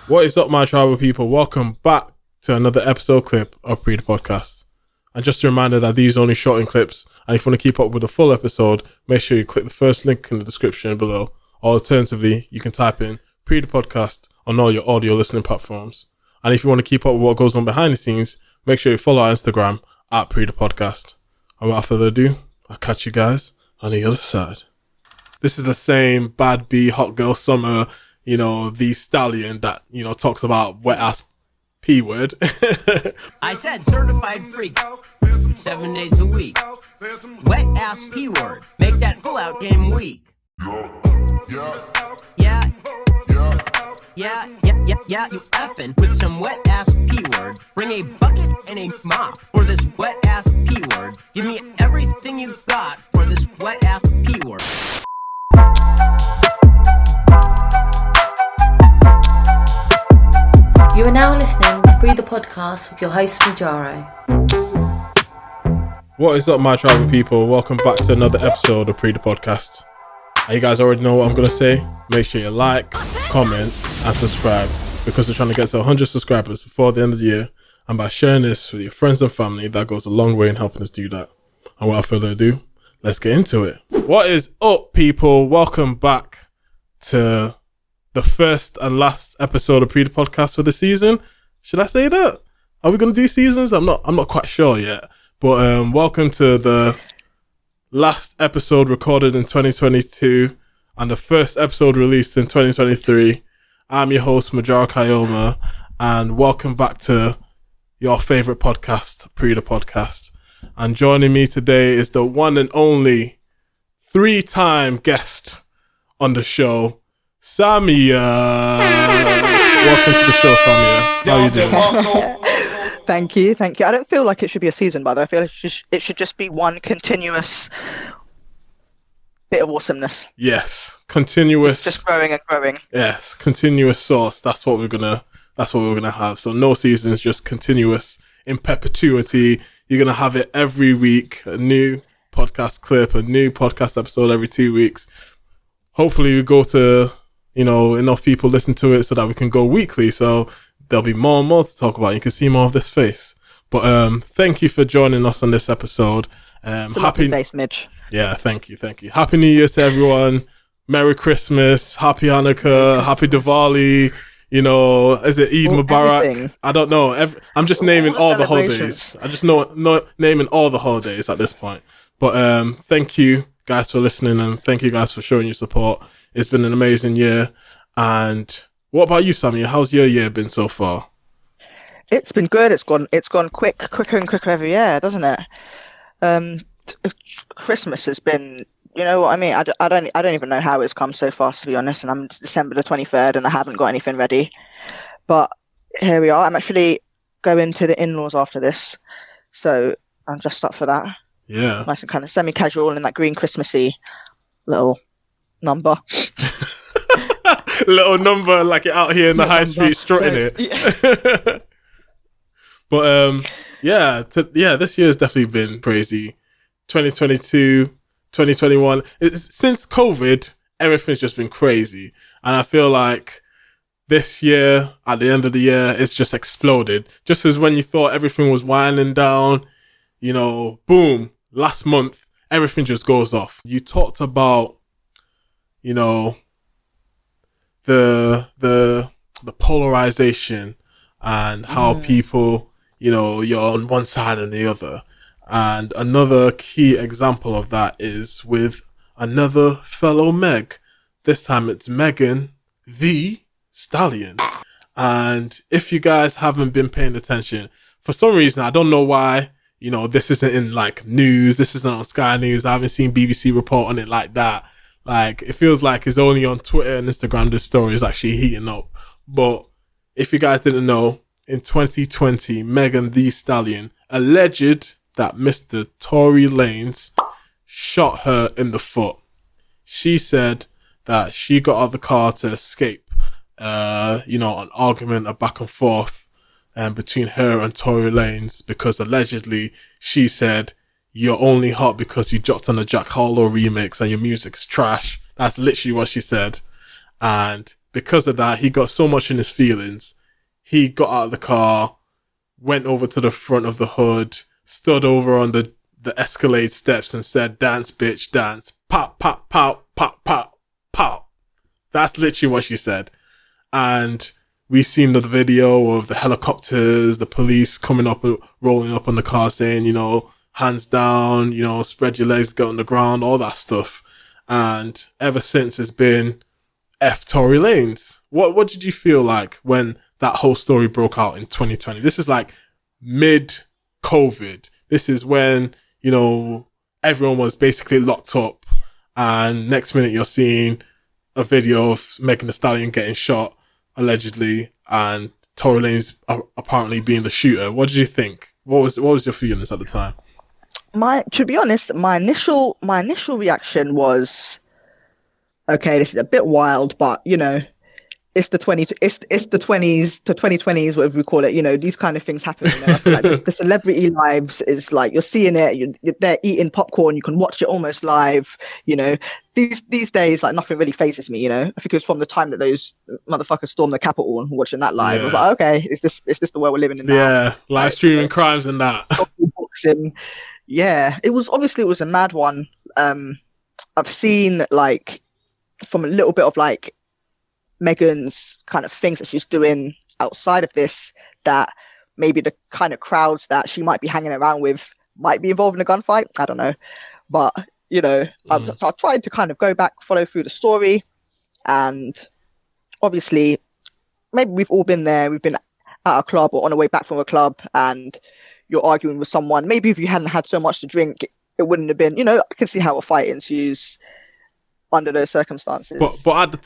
What is up, my tribal people? Welcome back to another episode clip of Pree Da Podcast. And just a reminder that these are only shortened clips, and if you want to keep up with the full episode, make sure you click the first link in the description below. Or alternatively, you can type in Pree Da Podcast on all your audio listening platforms. And if you want to keep up with what goes on behind the scenes, make sure you follow our Instagram at Pree Da Podcast. And without further ado, I'll catch you guys on the other side. This is the same bad bee, hot girl summer, the Stallion that, talks about wet ass P word. I said certified freak, 7 days a week. Wet ass P word, make that pull out game weak. Yeah, you effing with some wet ass P word. Bring a bucket and a mop for this wet ass P word. Give me everything you got for this wet ass P word. You are now listening to Pree Da Podcast with your host, Majaro. What is up, my tribal people? Welcome back to another episode of Pree Da Podcast. And you guys already know what I'm going to say. Make sure you like, comment, and subscribe, because we're trying to get to 100 subscribers before the end of the year. And by sharing this with your friends and family, that goes a long way in helping us do that. And without further ado, let's get into it. What is up, people? Welcome back to the first and last episode of Pree Da Podcast for the season. Should I say that? Are we going to do seasons? I'm not quite sure yet. But welcome to the last episode recorded in 2022 and the first episode released in 2023. I'm your host, Majaro Kayoma, and welcome back to your favorite podcast, Pree Da Podcast. And joining me today is the one and only 3-time guest on the show, Samia. Welcome to the show, Samia. How are you doing? Thank you. I don't feel like it should be a season, by the way. I feel it should just be one continuous bit of awesomeness. Yes, continuous. Just growing and growing. Yes, continuous source. That's what we're gonna have. So no seasons, just continuous in perpetuity. You're gonna have it every week. A new podcast clip, a new podcast episode every 2 weeks. Hopefully, we go to enough people listen to it so that we can go weekly. So there'll be more and more to talk about. You can see more of this face. But thank you for joining us on this episode. Happy face, Midge. Yeah, thank you. Happy New Year to everyone. Merry Christmas, Happy Hanukkah, Happy Diwali. Is it Eid Mubarak? Everything. I don't know. I'm just naming all the holidays. I just know naming all the holidays at this point. But thank you guys for listening, and thank you guys for showing your support. It's been an amazing year. And what about you, Sammy? How's your year been so far? It's been good. It's gone quicker and quicker every year, doesn't it? Christmas has been, you know what I mean? I don't even know how it's come so fast, to be honest. And I'm December the 23rd, and I haven't got anything ready. But here we are. I'm actually going to the in-laws after this, so I'm just up for that. Yeah, nice and kind of semi-casual in that green Christmassy little number. Little number, like you're out here in the high street strutting it. Yeah. But this year has definitely been crazy. 2022, 2021. Since COVID, everything's just been crazy. And I feel like this year, at the end of the year, it's just exploded. Just as when you thought everything was winding down, boom, last month, everything just goes off. You talked about, the polarization and how people, you're on one side and the other. And another key example of that is with another fellow Meg. This time it's Megan the Stallion. And if you guys haven't been paying attention, for some reason, I don't know why, this isn't in like news. This isn't on Sky News. I haven't seen BBC report on it like that. Like, it feels like it's only on Twitter and Instagram this story is actually heating up. But if you guys didn't know, in 2020, Megan the Stallion alleged that Mr. Tory Lanez shot her in the foot. She said that she got out of the car to escape, an argument, a back and forth between her and Tory Lanez, because allegedly she said, "You're only hot because you dropped on a Jack Harlow remix and your music's trash." That's literally what she said. And because of that, he got so much in his feelings. He got out of the car, went over to the front of the hood, stood over on the Escalade steps and said, "Dance, bitch, dance. Pop, pop, pop, pop, pop, pop." That's literally what she said. And we seen the video of the helicopters, the police coming up, rolling up on the car saying, you know, hands down, you know, spread your legs, get on the ground, all that stuff. And ever since it's been F Tory Lanez. What did you feel like when that whole story broke out in 2020? This is like mid-COVID. This is when, you know, everyone was basically locked up, and next minute you're seeing a video of Megan Thee Stallion getting shot, allegedly, and Tory Lanez apparently being the shooter. What did you think? What was your feelings at the time? To be honest, my initial reaction was, okay, this is a bit wild, but you know, it's the 2020s, whatever we call it. You know, these kind of things happen. You know? I feel like the celebrity lives is like, you're seeing it. You're there eating popcorn. You can watch it almost live. You know, these days, like, nothing really phases me. You know, I think it was from the time that those motherfuckers stormed the Capitol and watching that live. I was like, okay, is this the world we're living in now? Yeah, live streaming crimes and that. Boxing. Yeah, it was a mad one. I've seen, like, from a little bit of like Megan's kind of things that she's doing outside of this, that maybe the kind of crowds that she might be hanging around with might be involved in a gunfight. I don't know. But, you know, so I tried to kind of go back, follow through the story. And obviously, maybe we've all been there. We've been at a club or on our way back from a club, and you're arguing with someone. Maybe if you hadn't had so much to drink, it wouldn't have been, you know, I can see how a fight ensues under those circumstances. But at the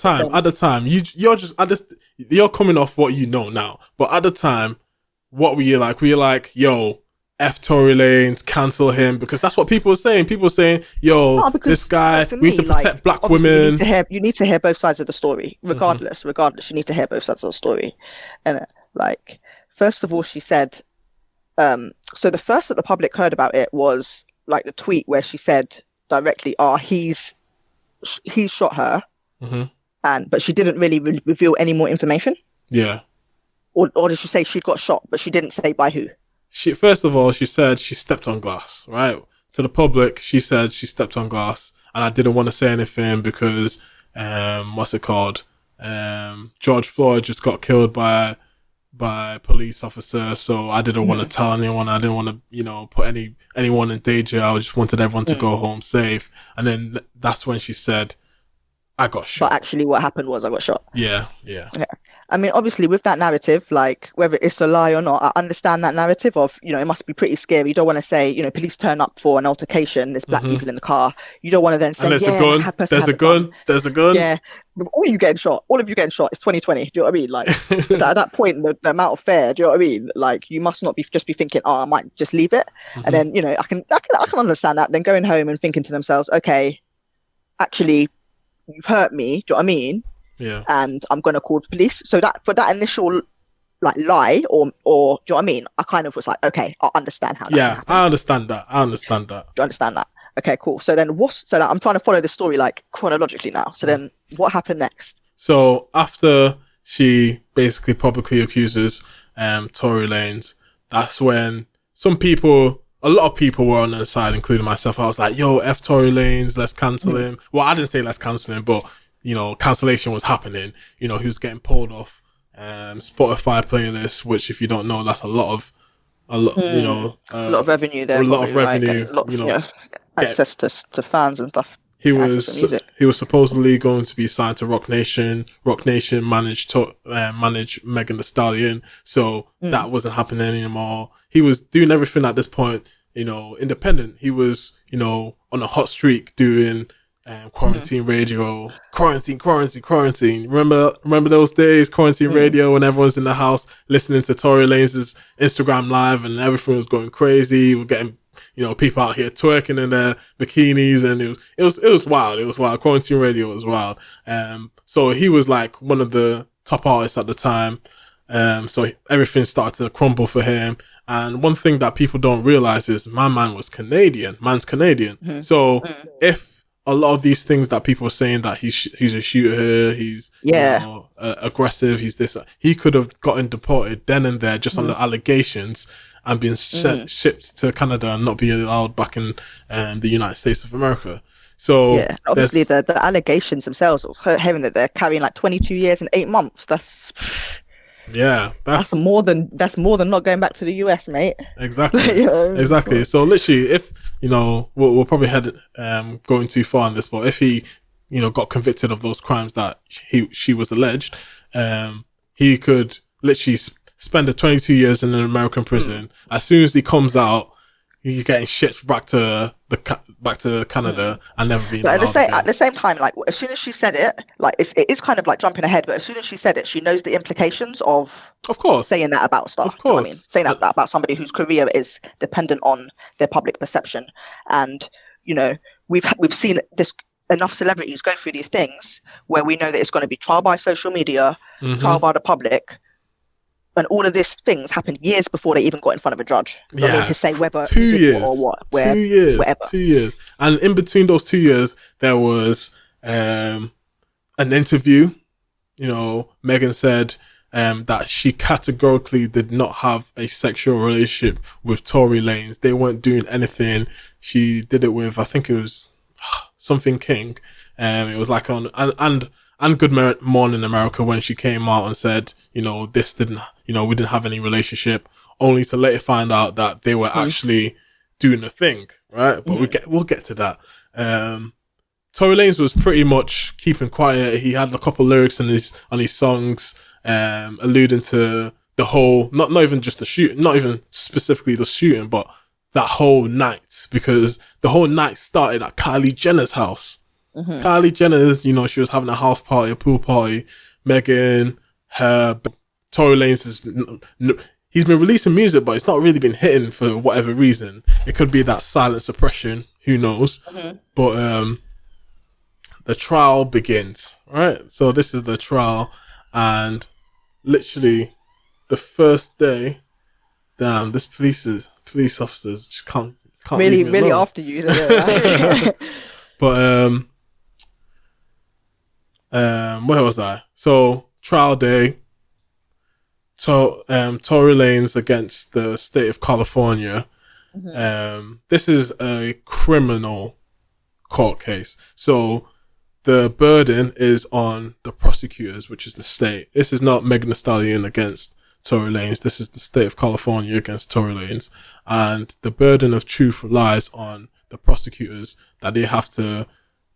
time, you're coming off what you know now. But at the time, what were you like? Were you like, yo, F Tory Lanez, cancel him? Because that's what people were saying. People were saying, yo, this guy, we need to protect black women. You need to hear both sides of the story, regardless. You need to hear both sides of the story. And like, first of all, she said, so the first that the public heard about it was like the tweet where she said directly, he shot her, but she didn't really reveal any more information. Yeah. Or did she say she got shot, but she didn't say by who? First of all, she said she stepped on glass, right? To the public, she said she stepped on glass, and I didn't want to say anything because, George Floyd just got killed by a police officer, so I didn't want to tell anyone. I didn't want to, you know, put anyone in danger. I just wanted everyone to go home safe. And then that's when she said, I got shot. But actually what happened was I got shot. Yeah. I mean, obviously with that narrative, like whether it's a lie or not, I understand that narrative of, you know, it must be pretty scary. You don't want to say, you know, police turn up for an altercation, there's black people in the car. You don't want to then say, and there's a gun. Yeah. All of you getting shot. It's 2020. Do you know what I mean? Like at that point, the amount of fear, do you know what I mean? Like you must not be thinking, I might just leave it. And then, you know, I can understand that. Then going home and thinking to themselves, okay, actually, you've hurt me. Do you know what I mean? Yeah. And I'm going to call the police. So that for that initial like lie or do you know what I mean? I kind of was like, okay, I understand how that happened. I understand that. Do you understand that? Okay, cool. So then I'm trying to follow the story like chronologically now. So then what happened next? So after she basically publicly accuses Tory Lanez, that's when a lot of people were on her side, including myself. I was like, yo, F Tory Lanez, let's cancel him. Well, I didn't say let's cancel him, but, you know, cancellation was happening. You know, he was getting pulled off Spotify playlists, which, if you don't know, that's a lot of revenue there. A lot of revenue, right? Access to fans and stuff. He was supposedly going to be signed to Rock Nation. Rock Nation managed Megan Thee Stallion, so that wasn't happening anymore. He was doing everything at this point, you know, independent. He was, you know, on a hot streak doing quarantine radio, quarantine. Remember those days, quarantine radio, when everyone's in the house listening to Tory Lanez's Instagram live and everything was going crazy. We're getting, you know, people out here twerking in their bikinis, and it was wild. It was wild. Quarantine radio was wild. So he was like one of the top artists at the time. So everything started to crumble for him. And one thing that people don't realize is my man was Canadian. Man's Canadian. So if a lot of these things that people are saying that he's a shooter, he's aggressive, he's this. He could have gotten deported then and there just on the allegations and been shipped to Canada and not be allowed back in the United States of America. So obviously the allegations themselves, having that they're carrying like 22 years and 8 months. That's more than not going back to the US, mate. Exactly. Exactly. So literally, if we'll probably head going too far on this, but if he got convicted of those crimes that she was alleged, he could literally spend the 22 years in an American prison. As soon as he comes out, he's getting shipped back to Canada and never being. But at the same time, like as soon as she said it, like it is kind of like jumping ahead. But as soon as she said it, she knows the implications of course, saying that about stuff. Of course, saying that about somebody whose career is dependent on their public perception. And we've seen this enough celebrities go through these things where we know that it's going to be trial by social media, trial by the public. And all of these things happened years before they even got in front of a judge. I mean, to say whether 2 years or what, 2 years, whatever. 2 years, and in between those 2 years, there was an interview. Megan said that she categorically did not have a sexual relationship with Tory Lanez. They weren't doing anything. She did it with, I think it was something King. It was like on and Good Morning America when she came out and said, this didn't, we didn't have any relationship, only to later find out that they were actually doing a thing, right? But we'll get to that. Tory Lanez was pretty much keeping quiet. He had a couple lyrics on his songs, alluding to the whole, not even just the shooting, not even specifically the shooting, but that whole night, because the whole night started at Kylie Jenner's house. Kylie Jenner's, she was having a house party, a pool party. Megan, Tory Lanez he's been releasing music, but it's not really been hitting for whatever reason. It could be that silent suppression, who knows? But the trial begins, right? So this is the trial, and literally the first day, damn, this police officers just can't really after you. But where was I? So trial day. Tory Lanez against the state of California. This is a criminal court case. So the burden is on the prosecutors, which is the state. This is not Megan Thee Stallion against Tory Lanez. This is the state of California against Tory Lanez. And the burden of truth relies on the prosecutors, that they have to,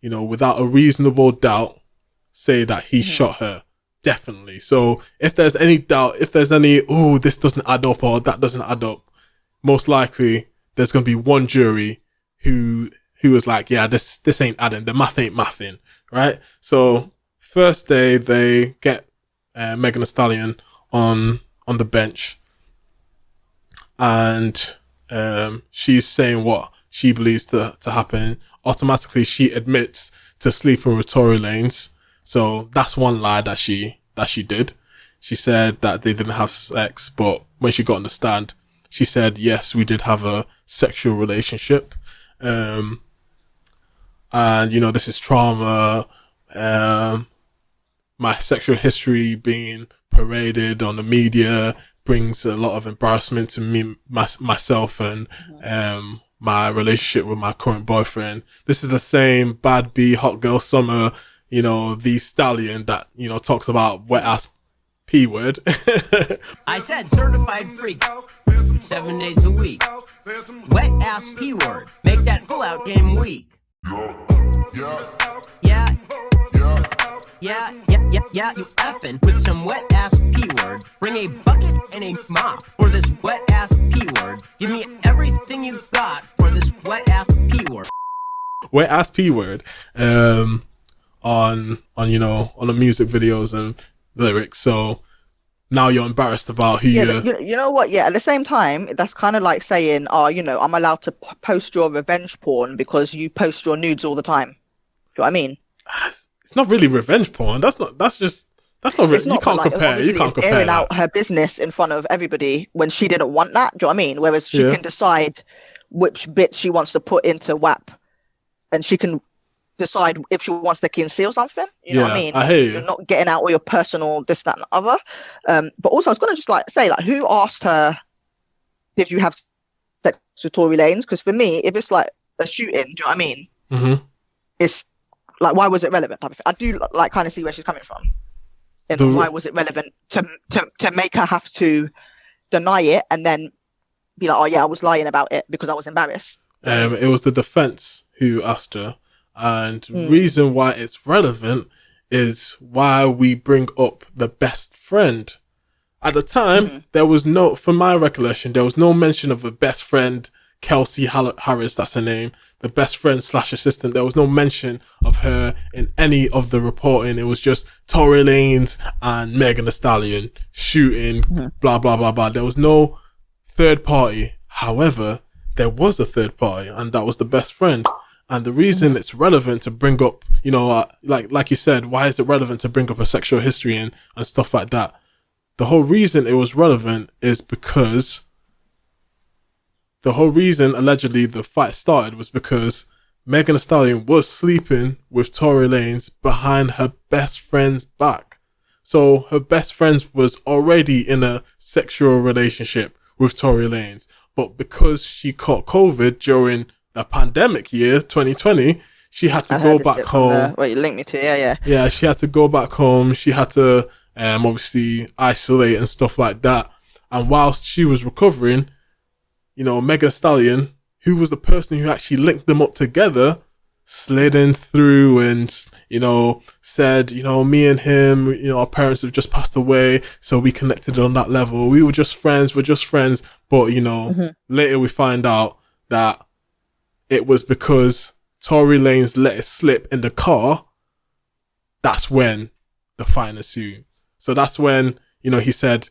without a reasonable doubt, say that he shot her. Definitely. So if there's any doubt, if there's any, this doesn't add up or that doesn't add up, most likely there's going to be one jury who is like, yeah, this ain't adding, the math ain't mathing, right? So first day they get Megan Thee Stallion on the bench, and she's saying what she believes to happen. Automatically she admits to sleeping with Tory Lanez. So that's one lie that she did. She said that they didn't have sex, but when she got on the stand, she said, yes, we did have a sexual relationship. And this is trauma. My sexual history being paraded on the media brings a lot of embarrassment to me, myself, and my relationship with my current boyfriend. This is the same bad B, hot girl summer, the Stallion that, talks about wet ass P word. I said certified freak, 7 days a week. Wet ass P word, make that pull out game weak. Yeah, you effing with some wet ass P word. Bring a bucket and a mop for this wet ass P word. Give me everything you got for this wet ass P word. Wet ass P word. On the music videos and lyrics. So now you're embarrassed about who you're... You know what? Yeah, at the same time, that's kind of like saying, I'm allowed to post your revenge porn because you post your nudes all the time. Do you know what I mean? It's not really revenge porn. You can't compare. You can't compare airing out her business in front of everybody when she didn't want that. Do you know what I mean? Whereas she can decide which bits she wants to put into WAP, and she can decide if she wants to conceal something. You know what I mean? I hear you. You're not getting out all your personal this, that, and the other. But also, I was gonna just like say, like, who asked her, did you have sex with Tory Lanez? Because for me, if it's like a shooting, do you know what I mean? Mm-hmm. It's like, why was it relevant? I do like kind of see where she's coming from. And why was it relevant to make her have to deny it and then be like, oh yeah, I was lying about it because I was embarrassed? It was the defense who asked her, and reason why it's relevant is why we bring up the best friend. At the time, there was no, from my recollection, there was no mention of a best friend, Kelsey Harris, that's her name, the best friend / assistant. There was no mention of her in any of the reporting. It was just Tory Lanez and Megan Thee Stallion shooting, blah, blah, blah, blah. There was no third party. However, there was a third party, and that was the best friend. And the reason it's relevant to bring up, you know, like you said, why is it relevant to bring up a sexual history and stuff like that? The whole reason it was relevant is because the whole reason allegedly the fight started was because Megan Thee Stallion was sleeping with Tory Lanez behind her best friend's back. So her best friend was already in a sexual relationship with Tory Lanez. But because she caught COVID during the pandemic year, 2020, she had to go back home. Well, you linked me to, yeah. Yeah, she had to go back home. She had to obviously isolate and stuff like that. And whilst she was recovering, you know, Megan Thee Stallion, who was the person who actually linked them up together, slid in through and, you know, said, you know, me and him, you know, our parents have just passed away, so we connected on that level. We were just friends, But, you know, later we find out that it was because Tory Lanez let it slip in the car. That's when the fight ensued. So that's when, you know, he said,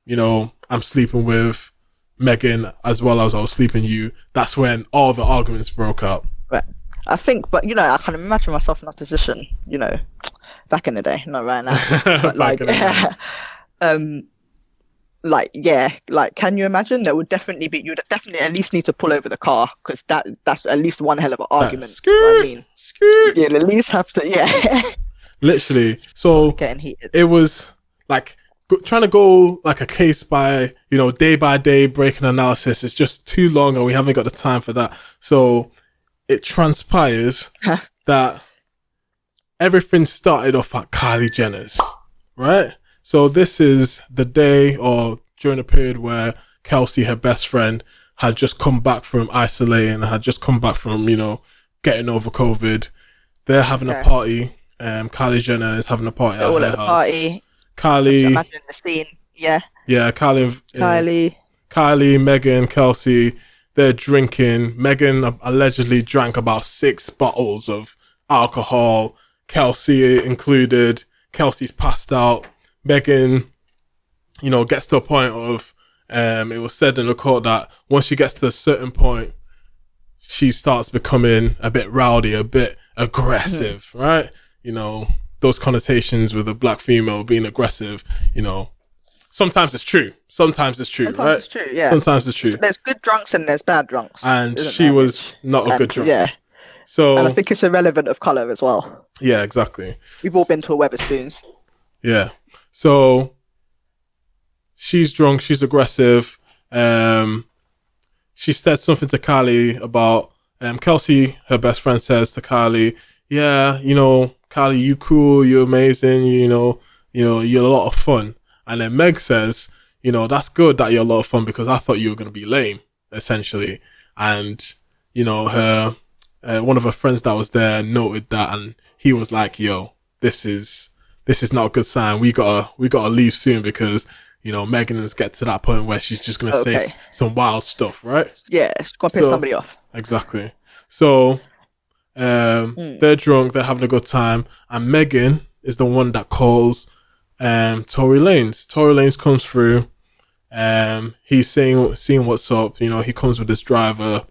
you know, I'm sleeping with Megan as well as I was sleeping you. That's when all the arguments broke out. Right. I think, but, you know, I can imagine myself in that position, you know, back in the day, not right now. But like, can you imagine? There would definitely be, you'd definitely at least need to pull over the car, because that's at least one hell of an argument. You know what I mean? You'd at least have to, Literally. So getting heated. It was like trying to go like a case by, you know, day by day breaking analysis. It's just too long and we haven't got the time for that. So it transpires that everything started off at Kylie Jenner's, right? So this is the day or during a period where Kelsey, her best friend, had just come back from isolating, had just come back from, you know, getting over COVID. They're having a party. Kylie Jenner is having a party at her house. Party. Kylie. Imagine the scene. Yeah. Yeah, Kylie, Megan, Kelsey, they're drinking. Megan allegedly drank about 6 bottles of alcohol, Kelsey included. Kelsey's passed out. Megan, you know, gets to a point of, it was said in the court that once she gets to a certain point, she starts becoming a bit rowdy, a bit aggressive, right? You know, those connotations with a black female being aggressive, you know, sometimes it's true, right? Sometimes it's true, yeah. Sometimes it's true. So there's good drunks and there's bad drunks. And she was not a good drunk. Yeah. So, and I think it's irrelevant of colour as well. Yeah, exactly. We've all been to a Wetherspoons. Yeah. So she's drunk, she's aggressive. She said something to Kylie about Kelsey, her best friend, says to Kylie, yeah, you know, Kylie, you cool, you're amazing, you know, you're a lot of fun. And then Meg says, you know, that's good that you're a lot of fun because I thought you were going to be lame, essentially. And, you know, her, one of her friends that was there noted that, and he was like, yo, this is not a good sign. We gotta leave soon because, you know, Megan is get to that point where she's just going to say some wild stuff, right? Yeah, it's going to piss somebody off. Exactly. So, they're drunk, they're having a good time, and Megan is the one that calls Tory Lanez. Tory Lanez comes through, he's seeing what's up, you know, he comes with his driver,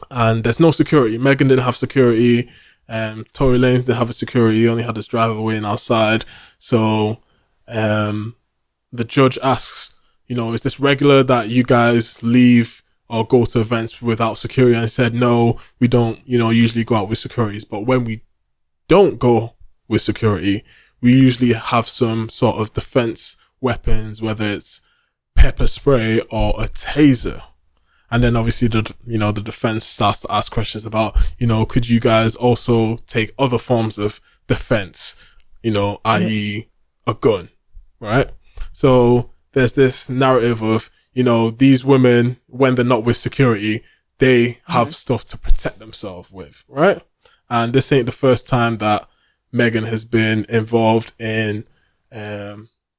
and there's no security. Megan didn't have security, Tory Lanez didn't have a security, he only had his driver waiting outside. So the judge asks, you know, is this regular that you guys leave or go to events without security, and said, no, we don't, usually go out with securities. But when we don't go with security, we usually have some sort of defense weapons, whether it's pepper spray or a taser. And then obviously the defense starts to ask questions about, could you guys also take other forms of defense, i.e. a gun, right? So there's this narrative of, these women, when they're not with security, they have stuff to protect themselves with, right? And this ain't the first time that Meghan has been involved in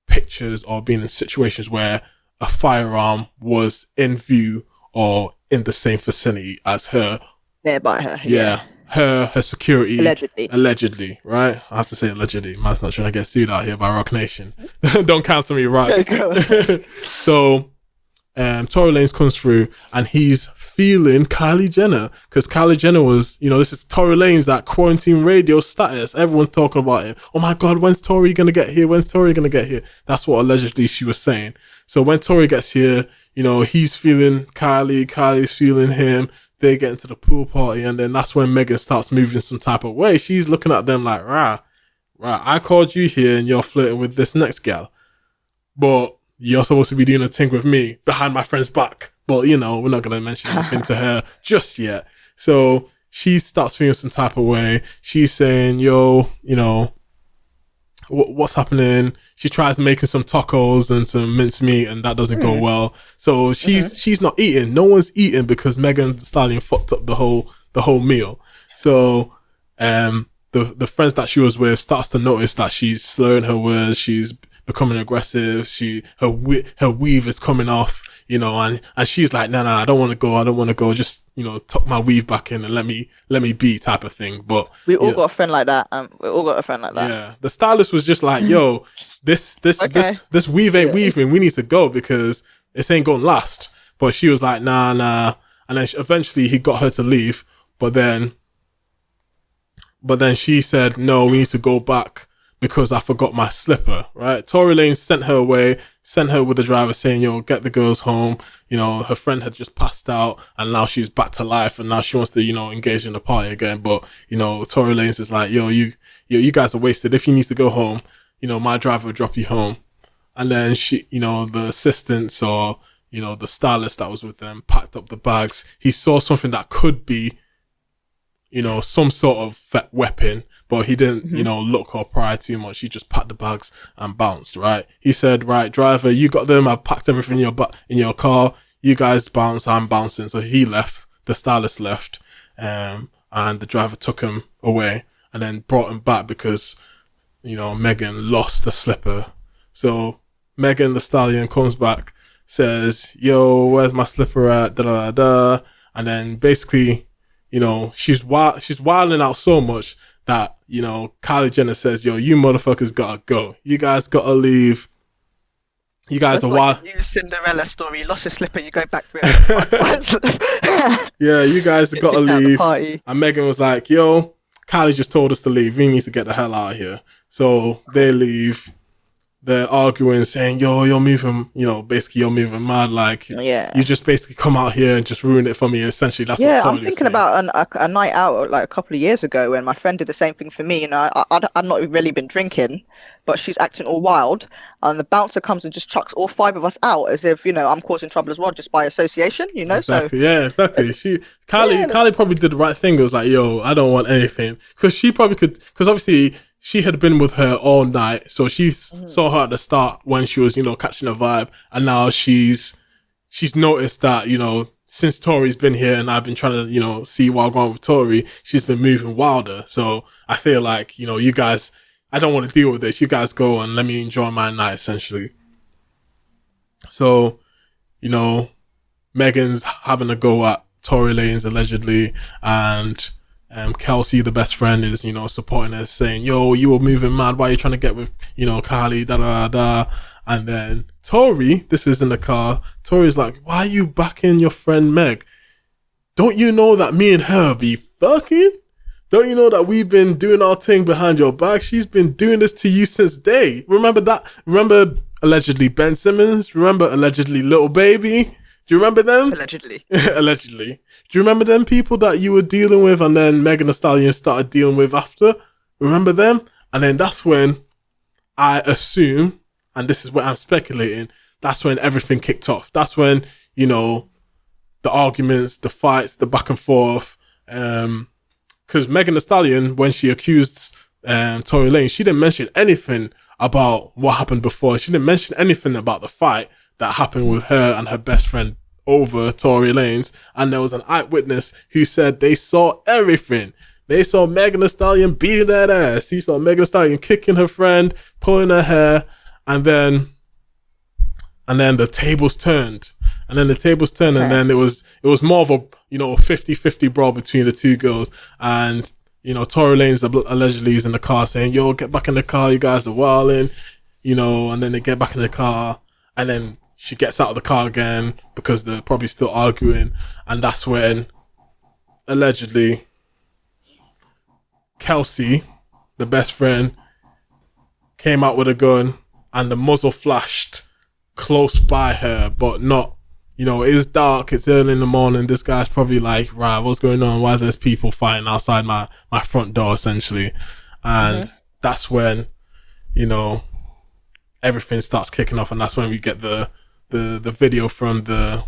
pictures or been in situations where a firearm was in view or in the same vicinity as her. Nearby her. Yeah. Her security. Allegedly, right? I have to say allegedly. Man's not trying to get sued out here by Rock Nation. Don't cancel me, Rock. So, Tory Lanez comes through and he's feeling Kylie Jenner, because Kylie Jenner was, this is Tory Lanez, that quarantine radio status. Everyone's talking about him. Oh my God, when's Tory gonna get here? When's Tory gonna get here? That's what allegedly she was saying. So when Tory gets here, he's feeling Kylie, Kylie's feeling him. They get into the pool party, and then that's when Meghan starts moving some type of way. She's looking at them like, right, I called you here and you're flirting with this next gal, but you're supposed to be doing a thing with me behind my friend's back. But, we're not going to mention anything to her just yet. So she starts feeling some type of way. She's saying, yo, what's happening? She tries making some tacos and some mincemeat, and that doesn't go well. So she's not eating. No one's eating because Megan Thee Stallion fucked up the whole meal. So the friends that she was with starts to notice that she's slurring her words. She's becoming aggressive. Her weave is coming off. And she's like, no, I don't want to go. Just, tuck my weave back in and let me be type of thing. But we all got a friend like that. Yeah. The stylist was just like, yo, this weave ain't weaving. We need to go because this ain't going to last. But she was like, nah. And then eventually he got her to leave. But then she said, no, we need to go back because I forgot my slipper, right? Tory Lanez sent her away, sent her with the driver saying, yo, get the girls home. Her friend had just passed out and now she's back to life and now she wants to, engage in the party again. But, Tory Lanez is like, yo, you guys are wasted. If you need to go home, my driver will drop you home. And then she, the assistants or, the stylist that was with them packed up the bags. He saw something that could be, some sort of weapon. But he didn't, look or pry too much. He just packed the bags and bounced, right? He said, right, driver, you got them. I've packed everything in your car. You guys bounce, I'm bouncing. So he left. The stylist left. And the driver took him away and then brought him back because, Megan lost the slipper. So Megan the Stallion comes back, says, yo, where's my slipper at? Da da da. And then basically, she's wilding out so much that, Kylie Jenner says, yo, you motherfuckers gotta go. You guys gotta leave. You guys are wild. New Cinderella story. You lost your slipper, you go back for it. Yeah, you guys gotta leave. And Megan was like, yo, Kylie just told us to leave. We need to get the hell out of here. So they leave. They're arguing, saying, yo, you're moving, basically you're moving mad. Like, you just basically come out here and just ruin it for me. Essentially, that's what Tory was saying. I'm thinking about a night out like a couple of years ago when my friend did the same thing for me. I'd not really been drinking, but she's acting all wild. And the bouncer comes and just chucks all five of us out as if, I'm causing trouble as well, just by association, Exactly, so. Yeah, exactly. Kylie probably did the right thing. It was like, yo, I don't want anything. Because she probably could, because obviously, she had been with her all night, so she saw her at the start when she was, catching a vibe, and now she's noticed that, since Tory's been here and I've been trying to, see what's going on with Tory, she's been moving wilder. So I feel like, you guys, I don't want to deal with this. You guys go and let me enjoy my night, essentially. So, Megan's having a go at Tory Lanez allegedly, and Kelsey, the best friend, is, supporting her, saying, yo, you were moving mad. Why are you trying to get with, Kylie, da da da. And then Tory, this is in the car. Tory's like, why are you backing your friend Meg? Don't you know that me and her be fucking? Don't you know that we've been doing our thing behind your back? She's been doing this to you since day. Remember that? Remember allegedly Ben Simmons? Remember allegedly Little Baby? Do you remember them? Allegedly. Allegedly. Do you remember them people that you were dealing with and then Megan Thee Stallion started dealing with after? Remember them? And then that's when I assume, and this is what I'm speculating, that's when everything kicked off. That's when, you know, the arguments, the fights, the back and forth. Because Megan Thee Stallion, when she accused Tory Lanez, she didn't mention anything about what happened before. She didn't mention anything about the fight that happened with her and her best friend over Tory Lanez. And there was an eyewitness who said they saw everything. They saw Megan Thee Stallion beating that ass. He saw Megan Thee Stallion kicking her friend, pulling her hair, and then the tables turned. And then it was more of a, you know, 50-50 brawl between the two girls. And, you know, Tory Lanez allegedly is in the car saying, yo, get back in the car, you guys are wilding, you know, and then they get back in the car, and then she gets out of the car again because they're probably still arguing. And that's when, allegedly, Kelsey, the best friend, came out with a gun and the muzzle flashed close by her, but not, you know, it's dark, it's early in the morning. This guy's probably like, right, what's going on? Why is there people fighting outside my front door, essentially? And that's when, you know, everything starts kicking off, and that's when we get the video from the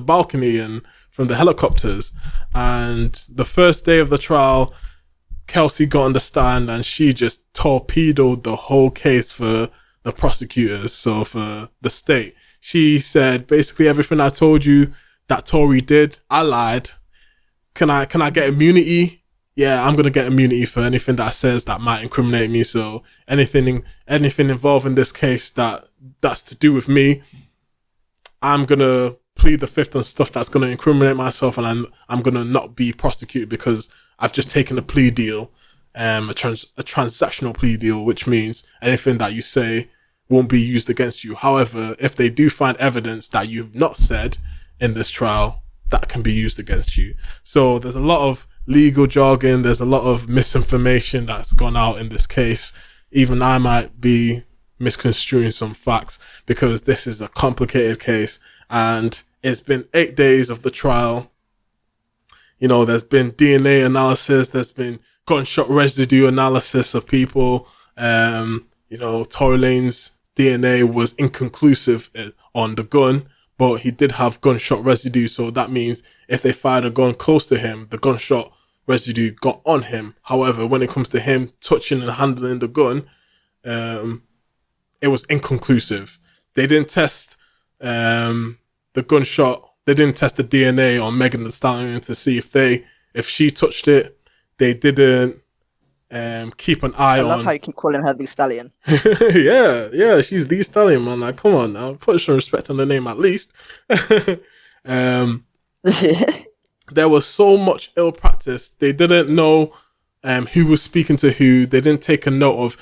balcony and from the helicopters. And the first day of the trial, Kelsey got on the stand and she just torpedoed the whole case for the prosecutors, so for the state. She said, basically, everything I told you that Tory did, I lied. Can I get immunity? Yeah, I'm going to get immunity for anything that says that might incriminate me. So anything involved in this case that's to do with me, I'm going to plead the fifth on stuff that's going to incriminate myself, and I'm going to not be prosecuted because I've just taken a plea deal, a transactional plea deal, which means anything that you say won't be used against you. However, if they do find evidence that you've not said in this trial, that can be used against you. So there's a lot of legal jargon, there's a lot of misinformation that's gone out in this case. Even I might be misconstruing some facts because this is a complicated case, and it's been 8 days of the trial. You know, there's been DNA analysis, there's been gunshot residue analysis of people. You know, Tory Lanez's DNA was inconclusive on the gun, but he did have gunshot residue. So that means if they fired a gun close to him, the gunshot residue got on him. However, when it comes to him touching and handling the gun, it was inconclusive. They didn't test the gunshot. They didn't test the DNA on Megan Thee Stallion to see if she touched it. They didn't keep an eye on. I love how you keep calling her the Stallion. yeah, she's the Stallion, man. Like, come on now, put some respect on the name at least. There was so much ill practice. They didn't know who was speaking to who. They didn't take a note of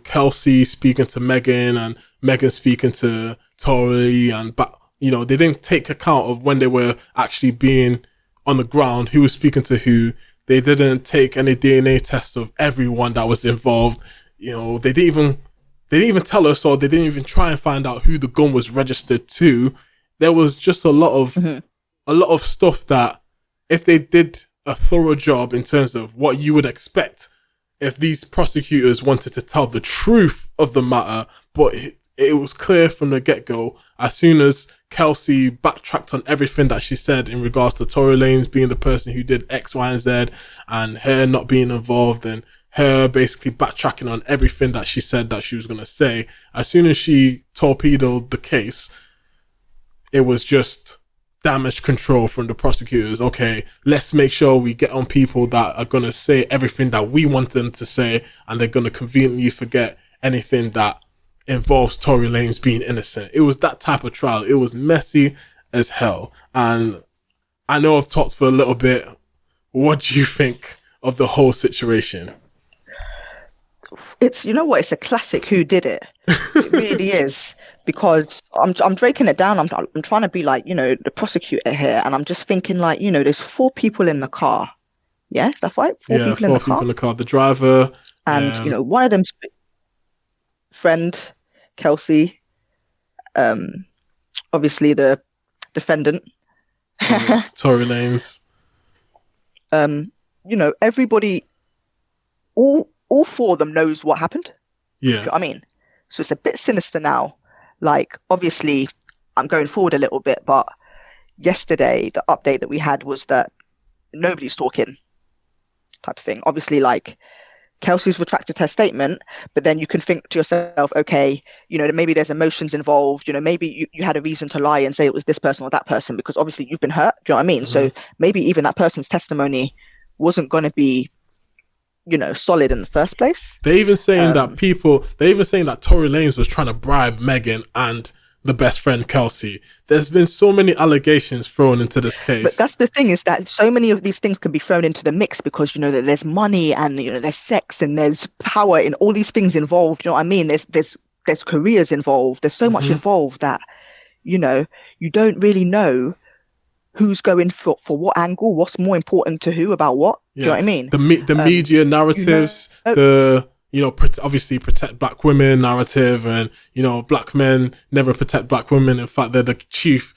Kelsey speaking to Megan and Megan speaking to Tory, but you know, they didn't take account of when they were actually being on the ground, who was speaking to who. They didn't take any DNA tests of everyone that was involved. You know, they didn't even tell us, or they didn't even try and find out who the gun was registered to. There was just a lot of stuff that, if they did a thorough job in terms of what you would expect if these prosecutors wanted to tell the truth of the matter, but it was clear from the get-go, as soon as Kelsey backtracked on everything that she said in regards to Tory Lanez being the person who did X, Y, and Z, and her not being involved, and her basically backtracking on everything that she said that she was going to say. As soon as she torpedoed the case, it was just damage control from the prosecutors. Okay, let's make sure we get on people that are going to say everything that we want them to say, and they're going to conveniently forget anything that involves Tory Lanez being innocent. It was that type of trial. It was messy as hell. And I know I've talked for a little bit. What do you think of the whole situation? It's, you know what, it's a classic who did it. It really is. Because I'm breaking it down. I'm trying to be like, you know, the prosecutor here, and I'm just thinking like, you know, there's 4 people in the car. Yeah, is that right? 4 people in the car. 4 people in the car. The driver. And, you know, one of them's friend, Kelsey, obviously the defendant. Tory Lanez. You know, everybody, all four of them knows what happened. Yeah. Do you know what I mean? So it's a bit sinister now. Like, obviously, I'm going forward a little bit, but yesterday, the update that we had was that nobody's talking type of thing. Obviously, like, Kelsey's retracted her statement, but then you can think to yourself, okay, you know, maybe there's emotions involved. You know, maybe you had a reason to lie and say it was this person or that person because obviously you've been hurt. Do you know what I mean? Mm-hmm. So maybe even that person's testimony wasn't going to be, you know, solid in the first place. They're even saying that Tory Lanez was trying to bribe Megan and the best friend Kelsey. There's been so many allegations thrown into this case. But that's the thing, is that so many of these things can be thrown into the mix because, you know, that there's money and, you know, there's sex and there's power in all these things involved. You know what I mean? There's careers involved. There's so much involved that, you know, you don't really know who's going for what angle, what's more important to who about what. Do you know what I mean? The media narratives, obviously protect black women narrative, and, you know, black men never protect black women. In fact, they're the chief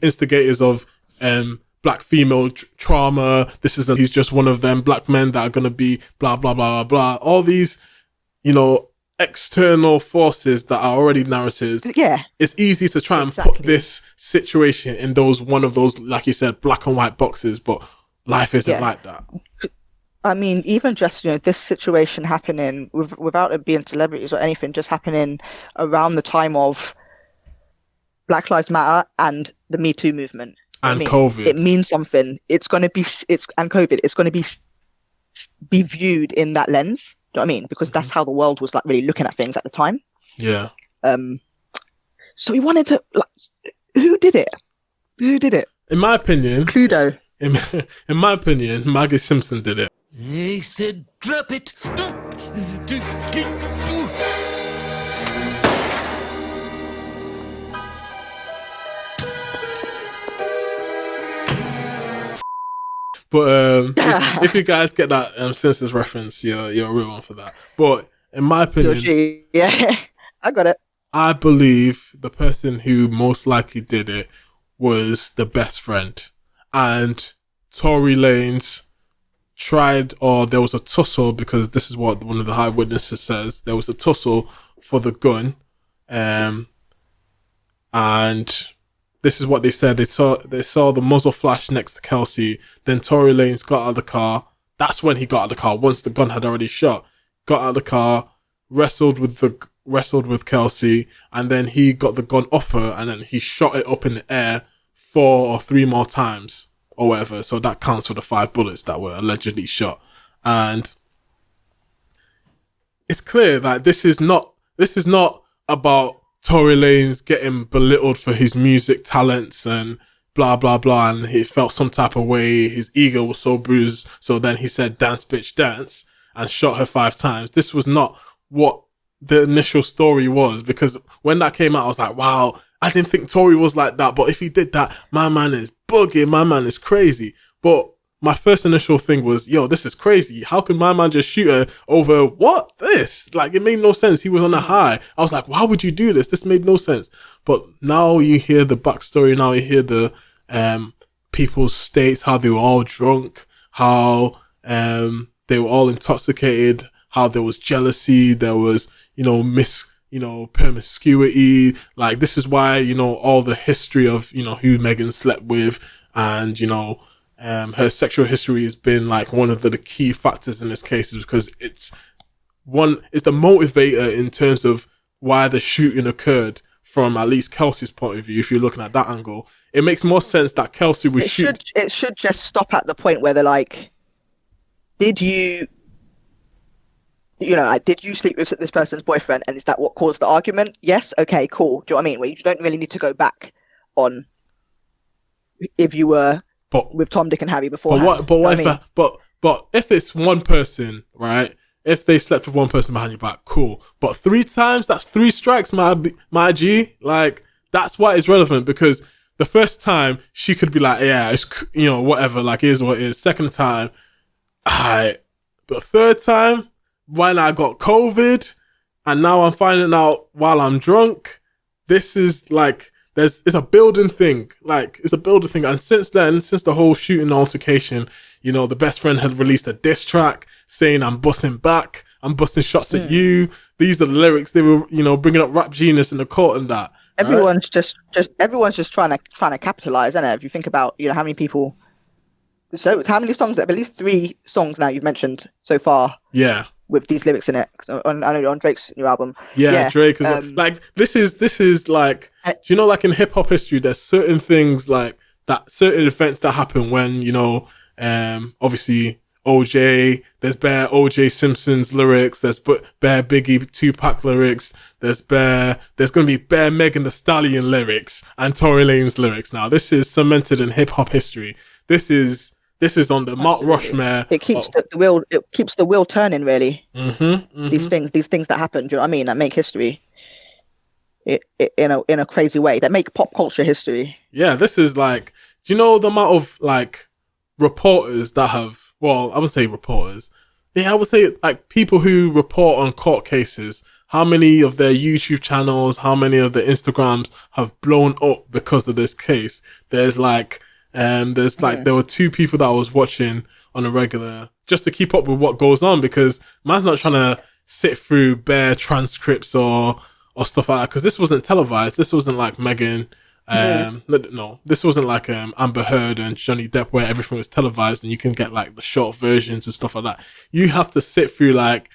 instigators of black female trauma. He's just one of them black men that are going to be blah, blah, blah, blah, blah. All these, you know, external forces that are already narratives. Yeah. It's easy to try and put this situation in one of those, like you said, black and white boxes, but life isn't like that. I mean, even just, you know, this situation happening without it being celebrities or anything, just happening around the time of Black Lives Matter and the Me Too movement. And COVID. It means something. It's going to be, and COVID, it's going to be viewed in that lens. Do you know what I mean? Because that's how the world was like really looking at things at the time. Yeah. So we wanted to, like, who did it? In my opinion. Cluedo. In my opinion, Maggie Simpson did it. They said, drop it. But if you guys get that Simpsons reference, you're a real one for that. But in my opinion, yeah, I got it. I believe the person who most likely did it was the best friend. And Tory Lanez there was a tussle, because this is what one of the high witnesses says. There was a tussle for the gun. And this is what they said. They saw the muzzle flash next to Kelsey. Then Tory Lanez got out of the car. That's when he got out of the car, once the gun had already shot. Got out of the car, wrestled with Kelsey, and then he got the gun off her, and then he shot it up in the air 4 or 3 more times or whatever. So that counts for the 5 bullets that were allegedly shot. And it's clear that this is not about Tory Lanez getting belittled for his music talents and blah, blah, blah. And he felt some type of way. His ego was so bruised. So then he said, dance, bitch, dance, and shot her 5 times. This was not what the initial story was, because when that came out, I was like, wow, I didn't think Tory was like that. But if he did that, my man is bugging. My man is crazy. But my first initial thing was, yo, this is crazy. How can my man just shoot her over what? This? Like, it made no sense. He was on a high. I was like, why would you do this? This made no sense. But now you hear the backstory. Now you hear the people's states, how they were all drunk, how they were all intoxicated, how there was jealousy, there was, promiscuity. Like, this is why, all the history of, who Megan slept with, and, her sexual history has been like one of the key factors in this case, is because it's the motivator in terms of why the shooting occurred from at least Kelsey's point of view. If you're looking at that angle, it makes more sense that Kelsey was It should just stop at the point where they're like, did you sleep with this person's boyfriend, and is that what caused the argument? Yes. Okay, cool. Do you know what I mean? Where you don't really need to go back on if you were with Tom, Dick, and Harry before. But if it's one person, right? If they slept with one person behind your back, cool. But 3 times, that's 3 strikes, my G. Like, that's why it's relevant, because the first time she could be like, yeah, it's, whatever, like, it is what it is. Second time, but 3rd time, when I got COVID, and now I'm finding out while I'm drunk, this is like, it's a building thing. Like, it's a building thing. And since then, since the whole shooting altercation, you know, the best friend had released a diss track saying, I'm busting back, I'm busting shots at you. These are the lyrics they were, you know, bringing up Rap Genius in the court and that. Everyone's just trying to capitalize, isn't it? If you think about, you know, how many people. So how many songs? At least 3 songs now you've mentioned so far. Yeah. With these lyrics in it, I know on Drake's new album. Yeah. Drake is like this is like, do you know, like in hip hop history, there's certain things like that, certain events that happen when, you know, obviously OJ, there's bare OJ Simpson's lyrics, there's bare Biggie Tupac lyrics, there's gonna be bare Megan Thee Stallion lyrics and Tory Lanez lyrics. Now this is cemented in hip hop history. This is on the Mount Rushmore. It keeps the wheel turning, really. Mm-hmm. These things that happen, do you know what I mean? That make history in a crazy way. That make pop culture history. Yeah, this is like, do you know the amount of like reporters that have, well, I would say reporters. Yeah, I would say like people who report on court cases. How many of their YouTube channels, how many of their Instagrams have blown up because of this case? There were 2 people that I was watching on a regular just to keep up with what goes on, because man's not trying to sit through bare transcripts or stuff like that, because this wasn't televised. This wasn't like Megan. No, this wasn't like Amber Heard and Johnny Depp, where everything was televised and you can get like the short versions and stuff like that. You have to sit through like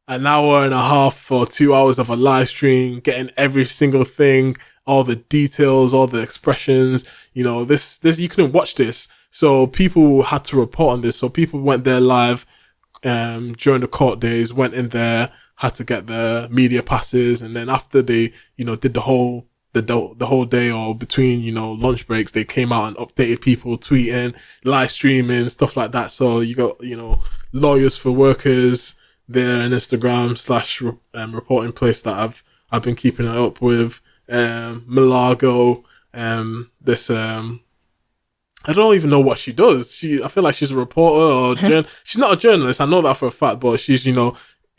an hour and a half or 2 hours of a live stream, getting every single thing, all the details, all the expressions. You know, this you couldn't watch this, so people had to report on this. So people went there live during the court days, went in there, had to get the media passes, and then after they, you know, did the whole day or between, you know, lunch breaks, they came out and updated people, tweeting, live streaming, stuff like that. So you got, you know, lawyers for workers there, an Instagram / reporting place that I've been keeping it up with. Milagro, I don't even know what she does. I feel like she's a reporter or she's not a journalist. I know that for a fact, but she's, you know,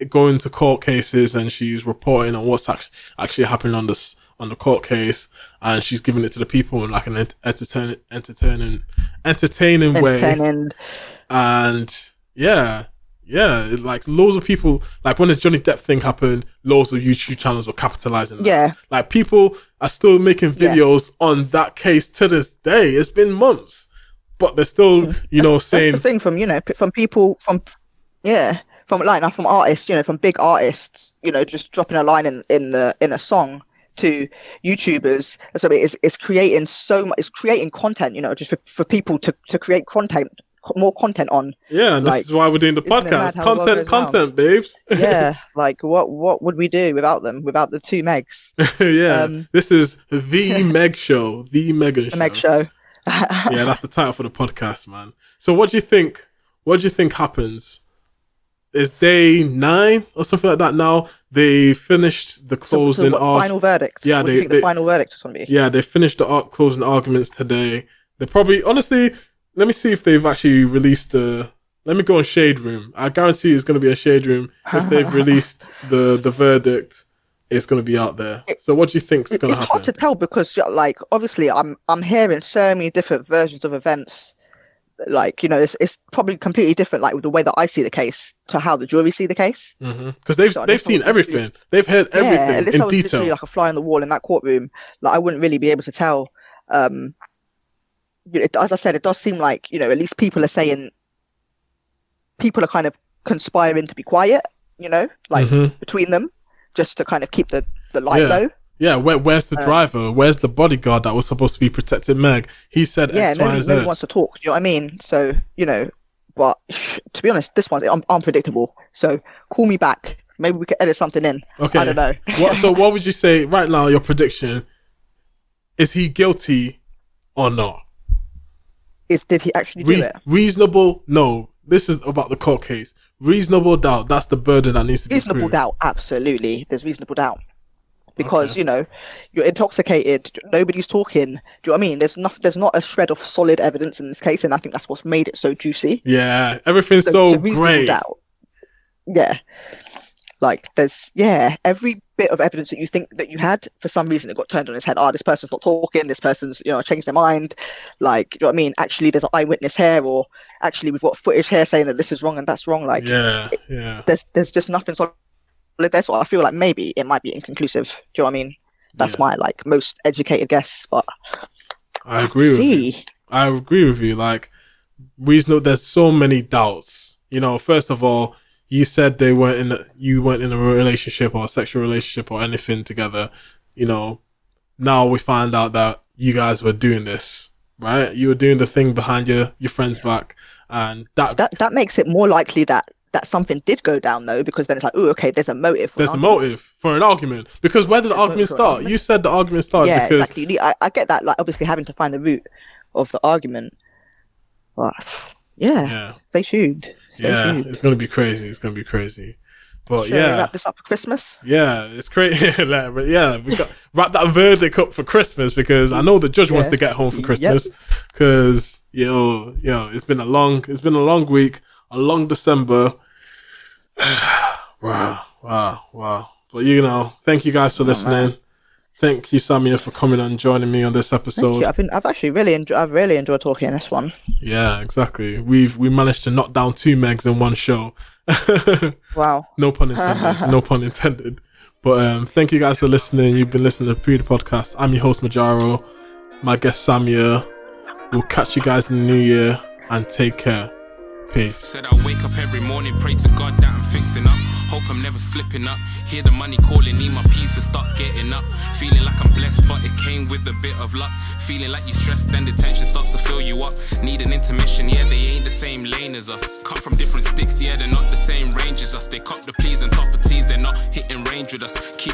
going to court cases and she's reporting on what's actually happening on the court case, and she's giving it to the people in like an entertaining way. And yeah, like loads of people, like when the Johnny Depp thing happened, loads of YouTube channels were capitalizing on that. Yeah. Like people are still making videos on that case to this day. It's been months, but they're still, you know, saying that's the thing from, you know, from people from artists, you know, from big artists, you know, just dropping a line in a song to YouTubers. So it's creating so much, it's creating content, you know, just for people to create more content on. Yeah, and this is why we're doing the podcast. Content, babes. Yeah, like what would we do without them, without the 2 Megs? Yeah, this is the Meg Show, the Megan Show. The Meg Show. Yeah, that's the title for the podcast, man. So what do you think happens? Is day 9 or something like that now? They finished the closing final verdict. Yeah, the final verdict is going to be. Yeah, they finished the closing arguments today. They probably, honestly, let me see if they've actually released let me go on Shade Room. I guarantee it's going to be a Shade Room. If they've released the verdict, it's going to be out there. So what do you think is going to happen? It's hard to tell because, like, obviously I'm hearing so many different versions of events. Like, you know, it's probably completely different, like with the way that I see the case to how the jury see the case. Because they've seen everything. They've heard everything in detail. Like a fly on the wall in that courtroom. Like, I wouldn't really be able to tell. As I said, it does seem like, you know, at least people are kind of conspiring to be quiet, you know, like between them, just to kind of keep the light low. Yeah, where's the driver? Where's the bodyguard that was supposed to be protecting Meg? He said X, Y, and Z. Nobody wants to talk, do you know what I mean? So, you know, but to be honest, this one's unpredictable. So call me back. Maybe we could edit something in. Okay. I don't know. So what would you say right now, your prediction? Is he guilty or not? Did he actually do it? Reasonable? No. This is about the court case. Reasonable doubt. That's the burden that needs to be reasonable proved. Doubt. Absolutely. There's reasonable doubt. Because, you know, you're intoxicated. Nobody's talking. Do you know what I mean? There's not a shred of solid evidence in this case. And I think that's what's made it so juicy. Yeah. Everything's so great. Doubt. Yeah. Like there's every bit of evidence that you think that you had, for some reason it got turned on its head. This person's not talking, this person's changed their mind. Like, do you know what I mean? Actually there's an eyewitness here, or actually we've got footage here saying that this is wrong and that's wrong. Like there's just nothing solid. That's what I feel like. Maybe it might be inconclusive. Do you know what I mean? That's my like most educated guess, but I agree with you. I agree with you. Like, there's so many doubts. First of all, you said you weren't in a relationship or a sexual relationship or anything together. Now we find out that you guys were doing this, right? You were doing the thing behind your friend's back, and that makes it more likely that something did go down, though, because then it's like, oh, okay, there's a motive. There's a motive for an argument. Because where did the argument start? You said the argument started because... Yeah, exactly. I get that, like, obviously having to find the root of the argument. But, stay tuned. Stay tuned. It's going to be crazy. But Should we wrap this up for Christmas? Yeah, it's crazy. We got wrap that verdict up for Christmas, because I know the judge wants to get home for Christmas. Because, it's been a long week. A long December. Wow. But thank you guys for listening. Thank you, Samia, for coming and joining me on this episode. I've actually really enjoyed talking in this one. Yeah, exactly. We managed to knock down 2 megs in one show. Wow. No pun intended. But thank you guys for listening. You've been listening to Pree Da Podcast. I'm your host, Majaro. My guest, Samia. We'll catch you guys in the new year, and take care. Peace. Said I wake up every morning, pray to God that I'm fixing up. Hope I'm never slipping up. Hear the money calling, need my peace to start getting up. Feeling like I'm blessed, but it came with a bit of luck. Feeling like you stressed, then the tension starts to fill you up. Need an intermission, they ain't the same lane as us. Come from different sticks, they're not the same range as us. They cop the pleas and top of teas, they're not hitting range with us. Keep